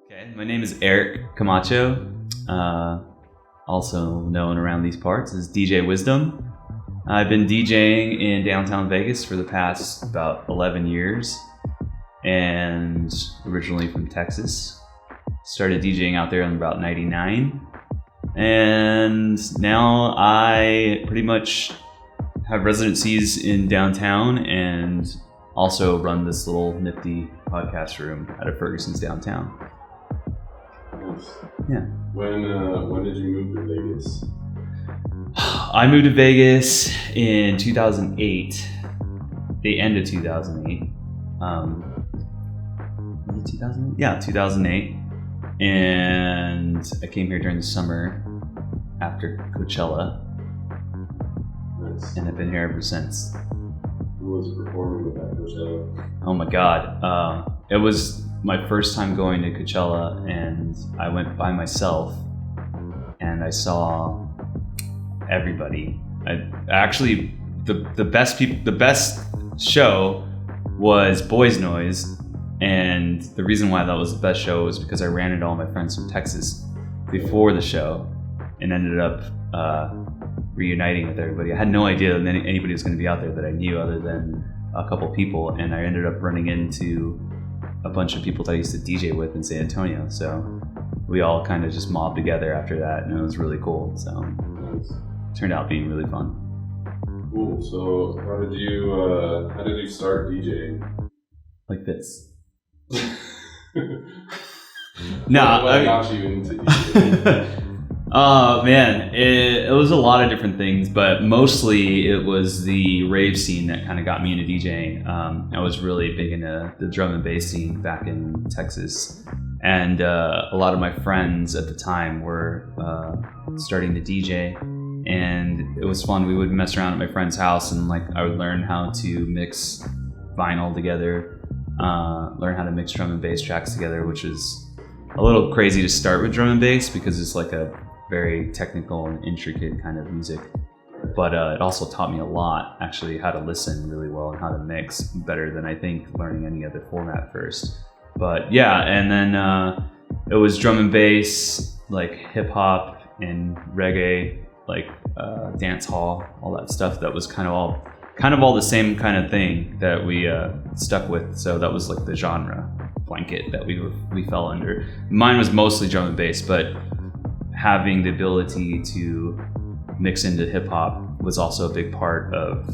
Okay, my name is Eric Camacho, also known around these parts as DJ Wizdumb. I've been DJing in downtown Vegas for the past about 11 years, and originally from Texas. Started DJing out there in about 99, and now I pretty much have residencies in downtown and also run this little nifty podcast room out of Ferguson's downtown. Nice. Yeah. When did you move to Vegas? I moved to Vegas in 2008, the end of 2008. Was it 2008? Yeah, 2008. And I came here during the summer after Coachella. Nice. And I've been here ever since. Who was performing with that Coachella? Oh my God. It was my first time going to Coachella, and I went by myself and I saw everybody. The best show was Boys Noise, and the reason why that was the best show was because I ran into all my friends from Texas before the show and ended up reuniting with everybody. I had no idea that anybody was going to be out there that I knew other than a couple people, and I ended up running into a bunch of people that I used to DJ with in San Antonio. So we all kind of just mobbed together after that, and it was really cool. So Nice. it turned out being really fun. Cool. So how did you start DJing? Like this. What No, got you into DJing? Man, it was a lot of different things, but mostly it was the rave scene that kind of got me into DJing. I was really big into the drum and bass scene back in Texas, and a lot of my friends at the time were starting to DJ, and it was fun. We would mess around at my friend's house, and I would learn how to mix vinyl together, learn how to mix drum and bass tracks together, which is a little crazy to start with drum and bass because it's like a very technical and intricate kind of music, but it also taught me a lot, actually, how to listen really well and how to mix better than I think learning any other format first. But yeah, and then it was drum and bass, like hip hop and reggae, like dance hall, all that stuff that was kind of all the same kind of thing that we stuck with. So that was like the genre blanket that we fell under. Mine was mostly drum and bass, but having the ability to mix into hip hop was also a big part of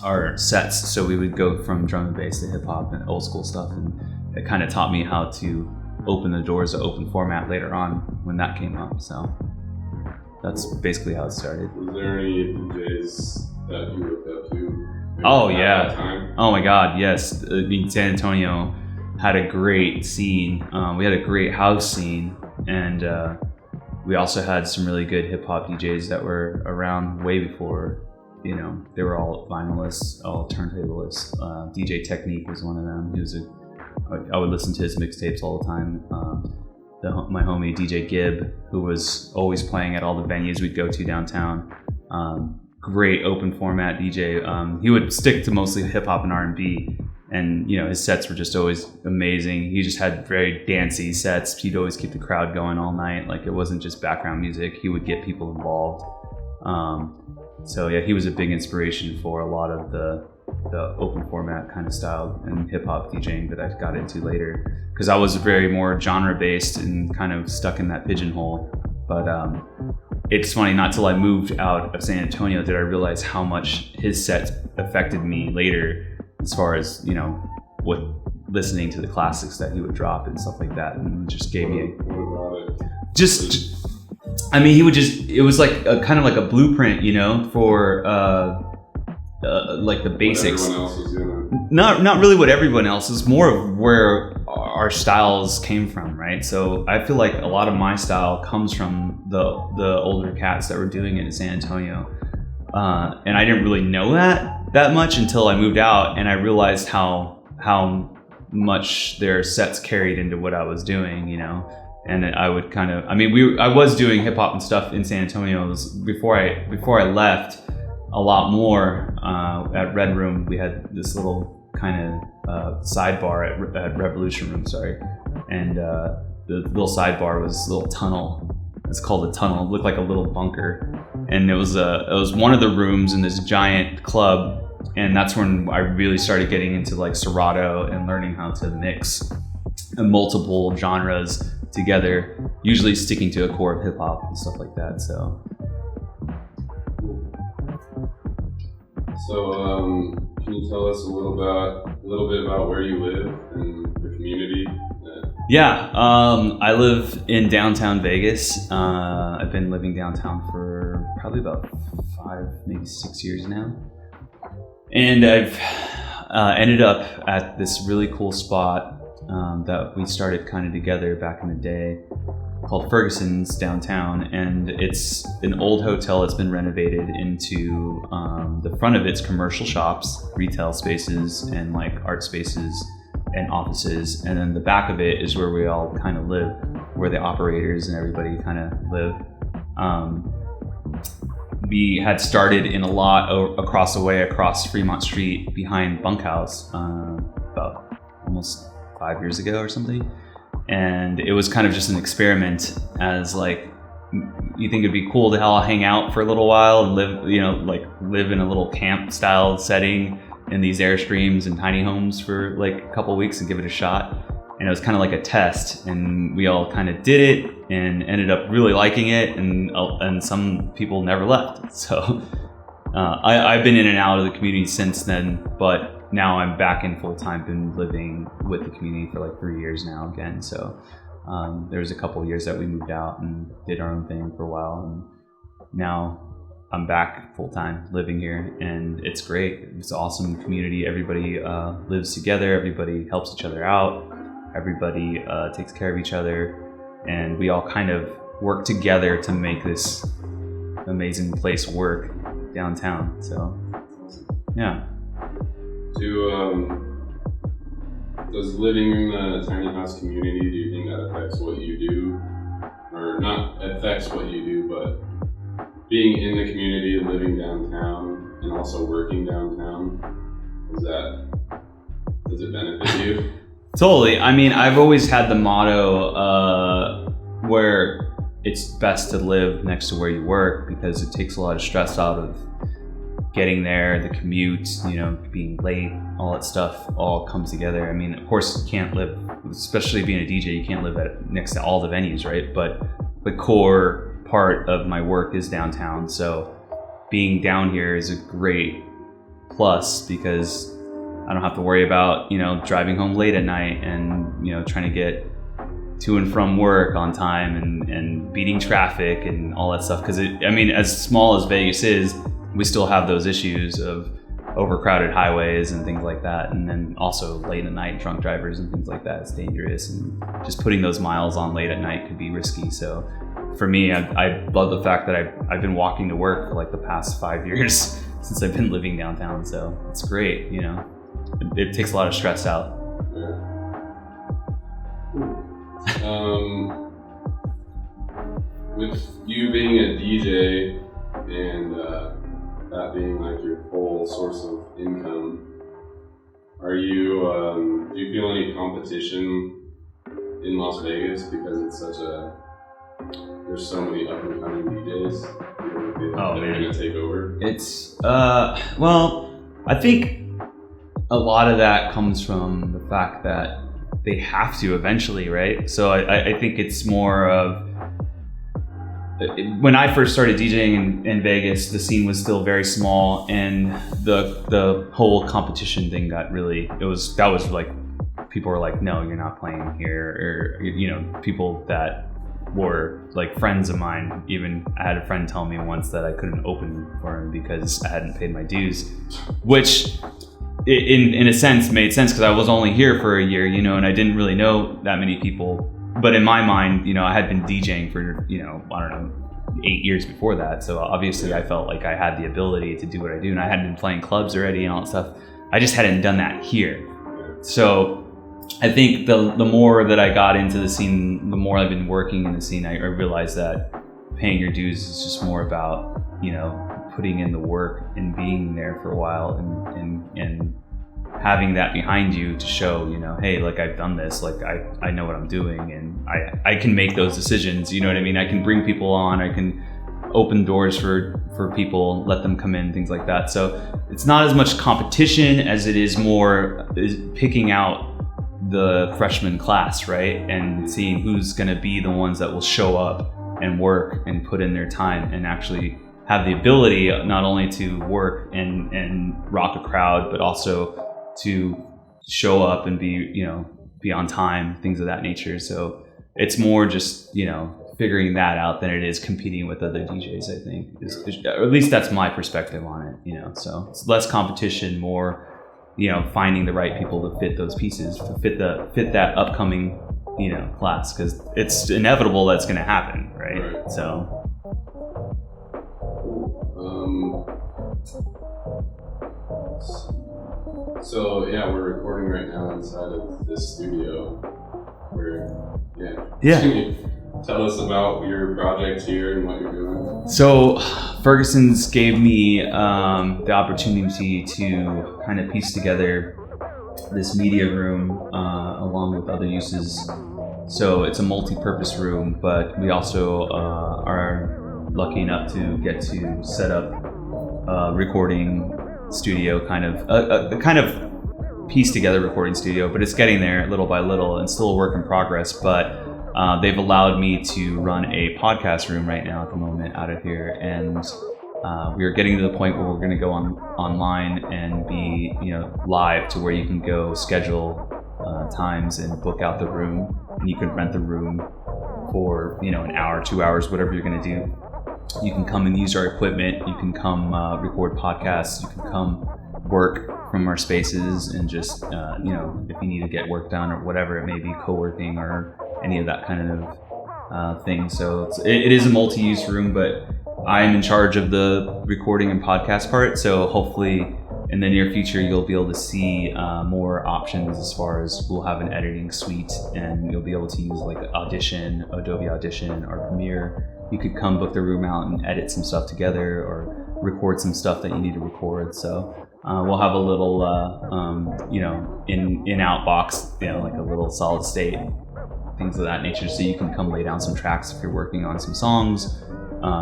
our sets. So we would go from drum and bass to hip hop and old school stuff, and it kind of taught me how to open the doors to open format later on when that came up. So that's basically how it started. Was there any DJs that you looked up to? Oh at yeah. that time? Oh my God, yes. I mean, San Antonio had a great scene. We had a great house scene, and we also had some really good hip hop DJs that were around way before, they were all vinylists, all turntablists. DJ Technique was one of them. I would listen to his mixtapes all the time. My homie DJ Gibb, who was always playing at all the venues we'd go to downtown. Great open format DJ. He would stick to mostly hip hop and R&B, and his sets were just always amazing. He just had very dancey sets. He'd always keep the crowd going all night. Like, it wasn't just background music. He would get people involved. So yeah, he was a big inspiration for a lot of the open format kind of style and hip hop DJing that I got into later, because I was very more genre based and kind of stuck in that pigeonhole. But it's funny, not till I moved out of San Antonio did I realize how much his sets affected me later, as far as with listening to the classics that he would drop and stuff like that, and just gave me What about it? he would just, it was like a kind of like a blueprint, for like the basics. What everyone else was doing. Not really what everyone else is, more of where our styles came from, right? So I feel like a lot of my style comes from the older cats that were doing it in San Antonio, and I didn't really know that much until I moved out, and I realized how much their sets carried into what I was doing, and I would kind of, I was doing hip hop and stuff in San Antonio. It was before I left a lot more. At Red Room, we had this little kind of sidebar at Revolution Room, and the little sidebar was a little tunnel. It's called a tunnel. It looked like a little bunker, and it was one of the rooms in this giant club. And that's when I really started getting into like Serato and learning how to mix multiple genres together, usually sticking to a core of hip hop and stuff like that. So can you tell us a little bit about where you live and the community? Yeah, I live in downtown Vegas. I've been living downtown for probably about 5, maybe 6 years now. And I've ended up at this really cool spot that we started kind of together back in the day called Ferguson's downtown. And it's an old hotel that's been renovated into the front of it's commercial shops, retail spaces, and like art spaces and offices. And then the back of it is where we all kind of live, where the operators and everybody kind of live. We had started in a lot across Fremont Street behind Bunkhouse about almost 5 years ago or something. And it was kind of just an experiment, as like, you think it'd be cool to all hang out for a little while and live in a little camp style setting in these Airstreams and tiny homes for like a couple of weeks and give it a shot. And it was kind of like a test, and we all kind of did it and ended up really liking it, and some people never left. So I've been in and out of the community since then, but now I'm back in full time, been living with the community for like 3 years now again. So there was a couple of years that we moved out and did our own thing for a while, and now I'm back full time living here, and it's great. It's an awesome community. Everybody lives together. Everybody helps each other out. Everybody takes care of each other, and we all kind of work together to make this amazing place work downtown. So, yeah. Does living in the tiny house community, do you think that affects what you do? Or not affects what you do, but being in the community, living downtown, and also working downtown, does it benefit you? Totally. I mean, I've always had the motto where it's best to live next to where you work, because it takes a lot of stress out of getting there, the commute, being late, all that stuff all comes together. I mean, of course, you can't live, especially being a DJ, you can't live next to all the venues, right? But the core part of my work is downtown. So being down here is a great plus, because I don't have to worry about, driving home late at night and, trying to get to and from work on time and beating traffic and all that stuff. Because as small as Vegas is, we still have those issues of overcrowded highways and things like that. And then also late at night, drunk drivers and things like that. It's dangerous. And just putting those miles on late at night could be risky. So for me, I love the fact that I've been walking to work for like the past 5 years since I've been living downtown. So it's great, It takes a lot of stress out. Yeah. With you being a DJ and that being like your full source of income, do you feel any competition in Las Vegas, because there's so many up and coming DJs? They're gonna take over. It's I think a lot of that comes from the fact that they have to eventually, right? So I think it's more of, when I first started DJing in Vegas, the scene was still very small, and the whole competition thing got really, that was like, people were like, no, you're not playing here, or, people that were like friends of mine. Even I had a friend tell me once that I couldn't open for him because I hadn't paid my dues, which in a sense made sense, because I was only here for a year, and I didn't really know that many people. But in my mind, I had been DJing for, I don't know, 8 years before that. So obviously I felt like I had the ability to do what I do, and I had been playing clubs already and all that stuff. I just hadn't done that here. So I think the more that I got into the scene, the more I've been working in the scene, I realized that paying your dues is just more about, putting in the work and being there for a while and having that behind you to show, hey, like I've done this, like I know what I'm doing, and I can make those decisions, you know what I mean? I can bring people on, I can open doors for people, let them come in, things like that. So it's not as much competition as it is more picking out the freshman class, right? And seeing who's gonna be the ones that will show up and work and put in their time and actually have the ability not only to work and rock a crowd, but also to show up and be on time, things of that nature. So it's more just, figuring that out than it is competing with other DJs, I think. Or at least that's my perspective on it, so it's less competition, more, finding the right people to fit those pieces, to fit that upcoming, class, because it's inevitable that's going to happen, right? So yeah, we're recording right now inside of this studio. Can you tell us about your project here and what you're doing? So Ferguson's gave me the opportunity to kind of piece together this media room along with other uses. So it's a multi-purpose room, but we also are lucky enough to get to set up a recording studio, kind of piece together recording studio, but it's getting there little by little and still a work in progress. But they've allowed me to run a podcast room right now at the moment out of here, and we are getting to the point where we're going to go online and be live, to where you can go schedule times and book out the room, and you can rent the room for an hour, 2 hours, whatever you're going to do. You can come and use our equipment, you can come record podcasts, you can come work from our spaces, and just if you need to get work done or whatever it may be, co-working or any of that kind of thing. So it is a multi-use room, but I'm in charge of the recording and podcast part. So hopefully in the near future, you'll be able to see more options as far as we'll have an editing suite, and you'll be able to use like Audition, Adobe Audition, or Premiere. You could come book the room out and edit some stuff together, or record some stuff that you need to record. So we'll have a little, in-out box, like a little solid state, things of that nature. So you can come lay down some tracks if you're working on some songs.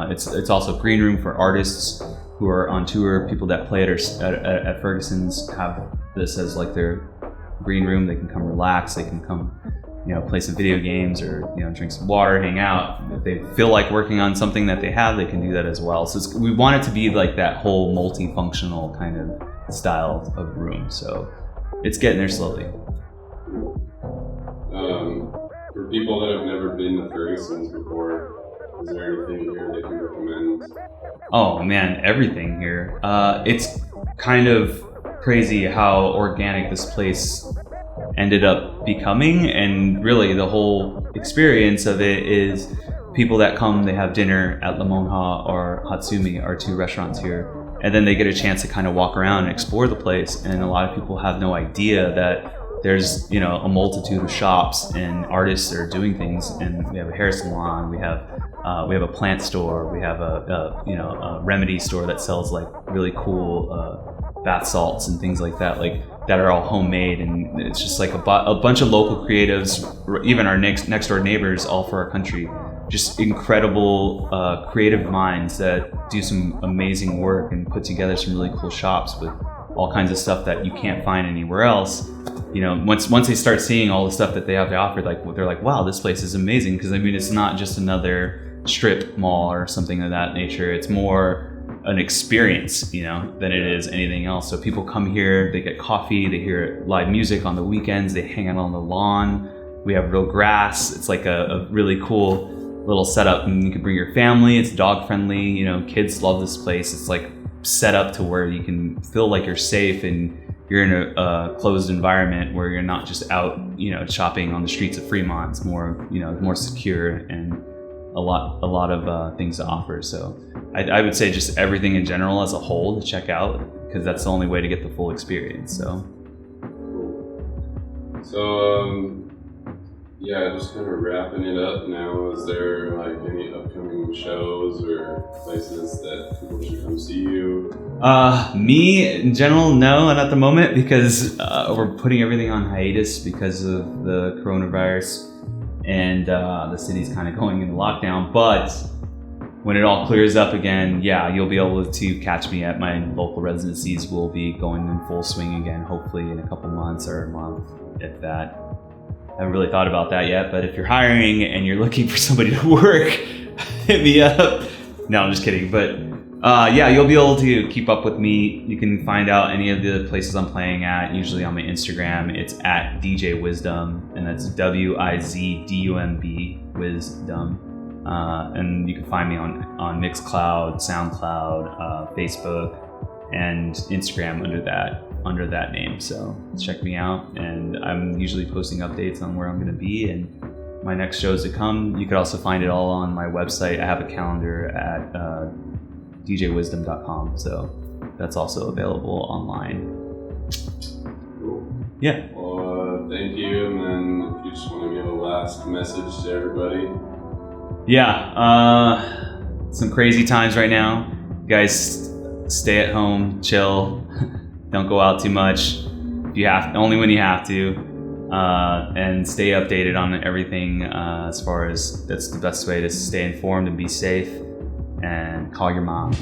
It's also a green room for artists who are on tour. People that play at Ferguson's have this as like their green room. They can come relax. They can come, play some video games, or drink some water, hang out. If they feel like working on something that they have, they can do that as well. So we want it to be like that whole multifunctional kind of style of room. So it's getting there slowly. For people that have never been to Ferguson's before, is there anything here that you recommend? Oh man, everything here. It's kind of crazy how organic this place ended up becoming, and really the whole experience of it is people that come, they have dinner at La Monja or Hatsumi, our two restaurants here, and then they get a chance to kind of walk around and explore the place. And a lot of people have no idea that there's a multitude of shops and artists that are doing things. And we have a hair salon, we have a plant store, we have a remedy store that sells like really cool bath salts and things like that, that are all homemade. And it's just like a bunch of local creatives, even our next door neighbors, all for our country. Just incredible creative minds that do some amazing work and put together some really cool shops with all kinds of stuff that you can't find anywhere else. Once they start seeing all the stuff that they have to offer, they're like, wow, this place is amazing. Because it's not just another strip mall or something of that nature. It's more an experience, than it is anything else. So people come here, they get coffee, they hear live music on the weekends, they hang out on the lawn. We have real grass. It's like a really cool little setup, and you can bring your family. It's dog friendly. Kids love this place. It's like set up to where you can feel like you're safe and you're in a closed environment where you're not just out, shopping on the streets of Fremont. It's more, more secure and a lot of things to offer. So I would say just everything in general as a whole to check out, because that's the only way to get the full experience. So Yeah, just kind of wrapping it up now. Is there like any upcoming shows or places that people should come see you? Me in general, no, not at the moment, because we're putting everything on hiatus because of the coronavirus, and the city's kind of going into lockdown. But when it all clears up again, yeah, you'll be able to catch me at my local residencies. We'll be going in full swing again, hopefully in a couple months or a month, if that. I haven't really thought about that yet, but if you're hiring and you're looking for somebody to work, hit me up. No, I'm just kidding. But yeah, you'll be able to keep up with me. You can find out any of the places I'm playing at, usually on my Instagram. It's at DJ Wizdumb, and that's WIZDUMB, Wizdumb. And you can find me on Mixcloud, SoundCloud, Facebook, and Instagram under that name. So check me out, and I'm usually posting updates on where I'm going to be and my next shows to come. You could also find it all on my website. I have a calendar at djwizdumb.com, so that's also available online. Cool. Yeah. Well, thank you, and then if you just want to give a last message to everybody. Yeah, some crazy times right now. You guys, stay at home, chill. Don't go out too much. If you have, only when you have to, and stay updated on everything. As far as that's the best way to stay informed and be safe. And call your mom.